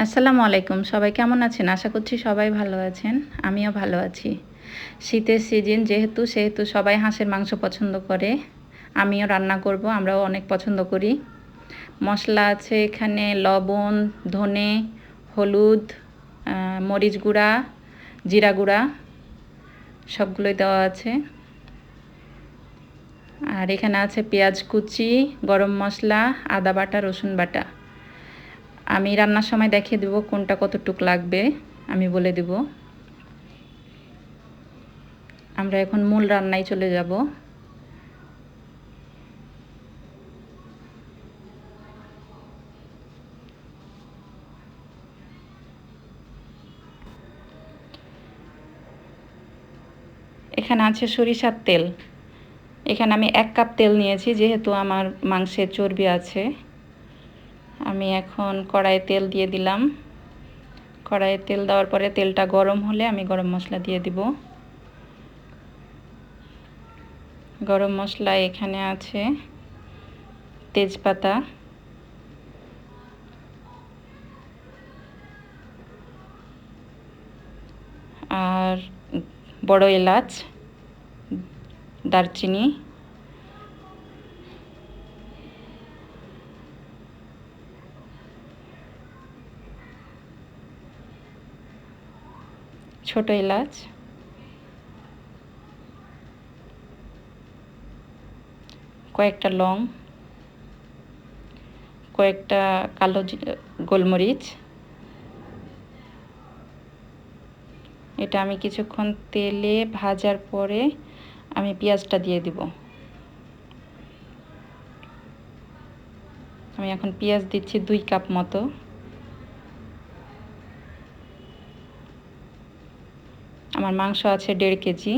আসসালামু আলাইকুম। সবাই কেমন আছেন? আশা করছি সবাই ভালো আছেন। আমিও ভালো আছি। শীতের সিজন সেহেতু সবাই হাঁসের মাংস পছন্দ করে। আমিও রান্না করব, আমরাও অনেক পছন্দ করি। মশলা আছে এখানে লবণ, ধনে, হলুদ, মরিচ গুঁড়া, জিরা গুঁড়া সবগুলোই দেওয়া আছে। আর এখানে আছে পেঁয়াজ কুচি, গরম মশলা, আদা বাটা, রসুন বাটা। আমি রান্নার সময় দেখিয়ে দেব কোনটা কতটুক লাগবে, আমি বলে দেব। আমরা এখন মূল রান্নায় চলে যাব। এখানে আছে সরিষার তেল। এখানে আমি 1 কাপ তেল নিয়েছি, যেহেতু আমার মাংসে চর্বি আছে। আমি এখন কড়াইয়ে তেল দিয়ে দিলাম। কড়াইয়ে তেল দেওয়ার পরে তেলটা গরম হলে আমি গরম মশলা দিয়ে দিব। গরম মশলা এখানে আছে তেজপাতা, আর বড় এলাচ, দারচিনি, ছোট এলাচ, কয়েকটা লং, কয়েকটা কালো গোলমরিচ। এটা আমি কিছুক্ষণ তেলে ভাজার পরে আমি পেঁয়াজটা দিয়ে দিব। আমি এখন পেঁয়াজ দিচ্ছি 2 কাপ মতো। আমার মাংস আছে 1.5 কেজি,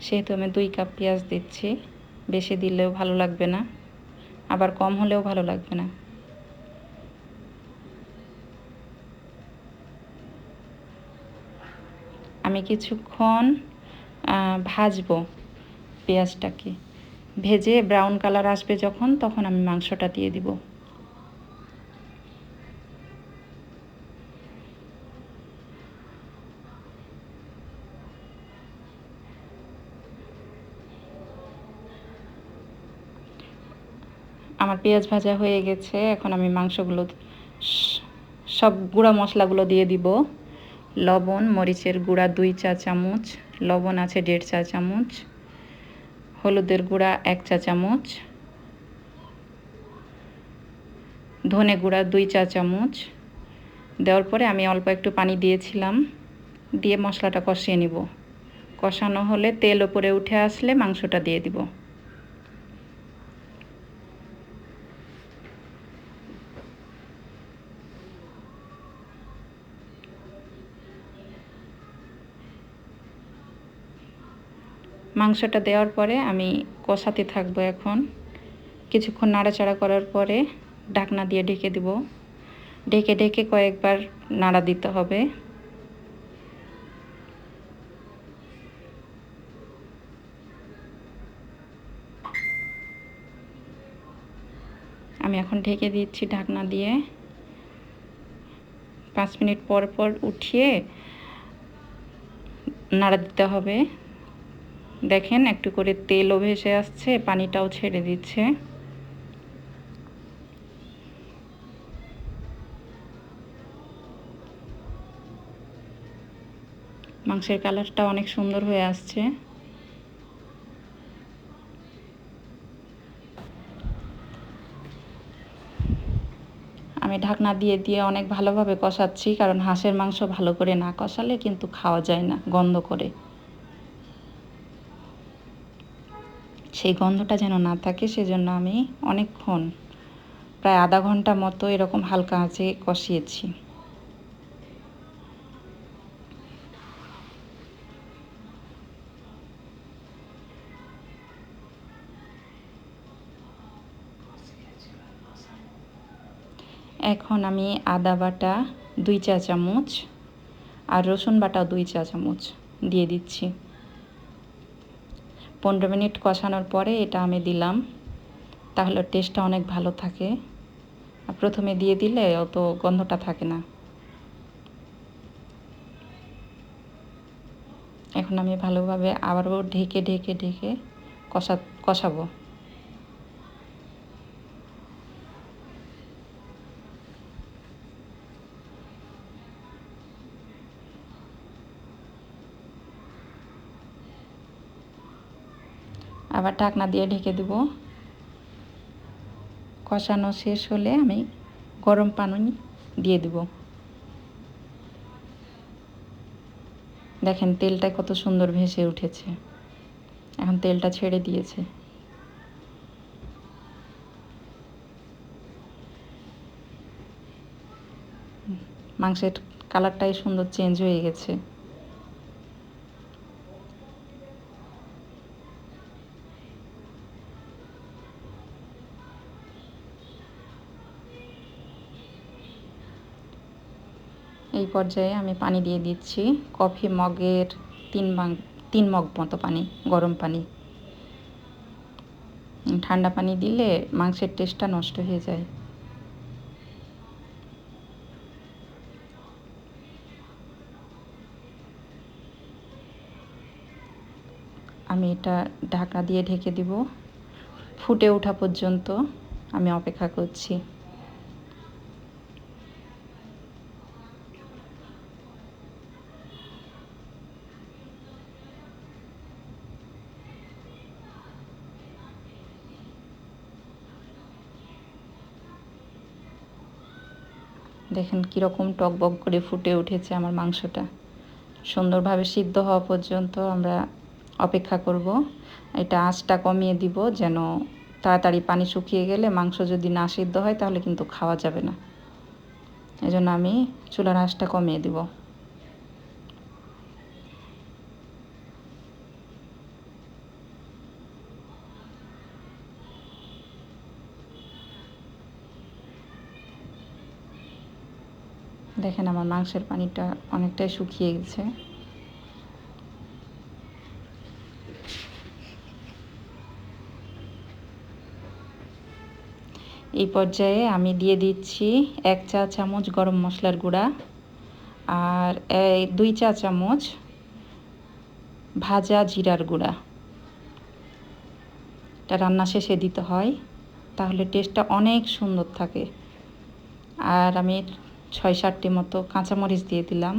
সেহেতু আমি 2 কাপ পেঁয়াজ দিচ্ছি। বেশি দিলেও ভালো লাগবে না, আবার কম হলেও ভালো লাগবে না। আমি কিছুক্ষণ ভাজবো পেঁয়াজটাকে। ভেজে ব্রাউন কালার আসবে যখন, তখন আমি মাংসটা দিয়ে দিব। আমার পেঁয়াজ ভাজা হয়ে গেছে। এখন আমি মাংসগুলো সব গুঁড়া মশলাগুলো দিয়ে দিব। লবণ, মরিচের গুঁড়া 2 চা চামচ, লবণ আছে 1.5 চা চামচ, হলুদের গুঁড়া 1 চা চামচ, ধনে গুঁড়া 2 চা চামচ। দেওয়ার পরে আমি অল্প একটু পানি দিয়েছিলাম, দিয়ে মশলাটা কষিয়ে নিব। কষানো হলে তেল উপরে উঠে আসলে মাংসটা দিয়ে দিব। মাংসটা দেওয়ার পরে আমি কষাতে থাকবো। এখন কিছুক্ষণ নাড়াচাড়া করার পরে ঢাকনা দিয়ে ঢেকে দিব। ঢেকে ঢেকে কয়েকবার নাড়া দিতে হবে। আমি এখন ঢেকে দিচ্ছি ঢাকনা দিয়ে। 5 মিনিট পর পর উঠিয়ে নাড়া দিতে হবে। দেখেন একটু করে তেলও ভেসে আসছে, পানিটাও ছেড়ে দিচ্ছে। মাংসের কালারটা অনেক সুন্দর হয়ে আসছে। আমি ঢাকনা দিয়ে দিয়ে অনেক ভালোভাবে কষাচ্ছি, কারণ হাঁসের মাংস ভালো করে না কষালে কিন্তু খাওয়া যায় না, গন্ধ করে। সেই গন্ধটা যেন না থাকে, সেজন্য আমি অনেকক্ষণ, প্রায় আধা ঘন্টা মতো এরকম হালকা আঁচে কষিয়েছি। এখন আমি আদা বাটা 2 চা চামচ আর রসুন বাটা 2 চা চামচ দিয়ে দিচ্ছি। 15 মিনিট কষানোর পরে এটা আমি দিলাম, তাহলে টেস্টটা অনেক ভালো থাকে। আর প্রথমে দিয়ে দিলে অত গন্ধটা থাকে না। এখন আমি ভালোভাবে আবারও ঢেকে ঢেকে ঢেকে কষাবো। আবার ঢাকনা দিয়ে ঢেকে দেব। কষানো শেষ হলে আমি গরম পানি দিয়ে দেব। দেখেন তেলটা কত সুন্দর ভেসে উঠেছে, এখন তেলটা ছেড়ে দিয়েছে। মাংসের কালারটাই সুন্দর চেঞ্জ হয়ে গেছে। এই পর্যায়ে আমি পানি দিয়ে দিচ্ছি কফি মগের 3 মগ মতো পানি, গরম পানি। ঠান্ডা পানি দিলে মাংসের টেস্টটা নষ্ট হয়ে যায়। আমি এটা ঢাকা দিয়ে ঢেকে দিব। ফুটে ওঠা পর্যন্ত আমি অপেক্ষা করছি। দেখেন কীরকম টকবক করে ফুটে উঠেছে আমার মাংসটা। সুন্দরভাবে সিদ্ধ হওয়া পর্যন্ত আমরা অপেক্ষা করব। এটা আঁচটা কমিয়ে দিব, যেন তাড়াতাড়ি পানি শুকিয়ে গেলে মাংস যদি না সিদ্ধ হয় তাহলে কিন্তু খাওয়া যাবে না। এজন্য আমি চুলার আঁচটা কমিয়ে দিব। দেখেন আমার মাংসের পানিটা অনেকটাই শুকিয়ে গেছে। এই পর্যায়ে আমি দিয়ে দিচ্ছি 1 চা চামচ গরম মশলার গুঁড়া আর 2 চা চামচ ভাজা জিরার গুঁড়া। এটা রান্না শেষে দিতে হয়, তাহলে টেস্টটা অনেক সুন্দর থাকে। আর আমি 6-7টি মতো কাঁচামরিচ দিয়ে দিলাম।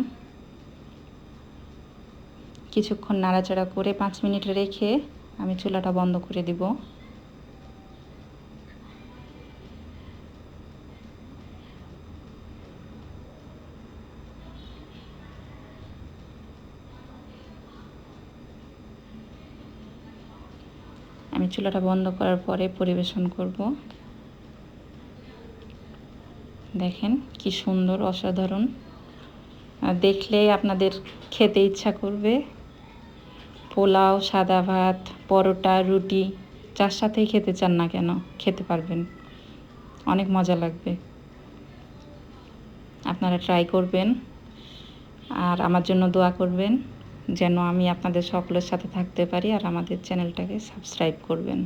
কিছুক্ষণ নাড়াচাড়া করে 5 মিনিট রেখে আমি চুলাটা বন্ধ করে দিব। আমি চুলাটা বন্ধ করার পরে পরিবেশন করব। দেখেন কি সুন্দর, অসাধারণ। দেখলেই আপনাদের খেতে ইচ্ছা করবে। পোলাও, সাদা ভাত, পরোটা, রুটি যার সাথেই খেতে চান না কেন খেতে পারবেন, অনেক মজা লাগবে। আপনারা ট্রাই করবেন আর আমার জন্য দোয়া করবেন যেন আমি আপনাদের সকলের সাথে থাকতে পারি, আর আমাদের চ্যানেলটাকে সাবস্ক্রাইব করবেন।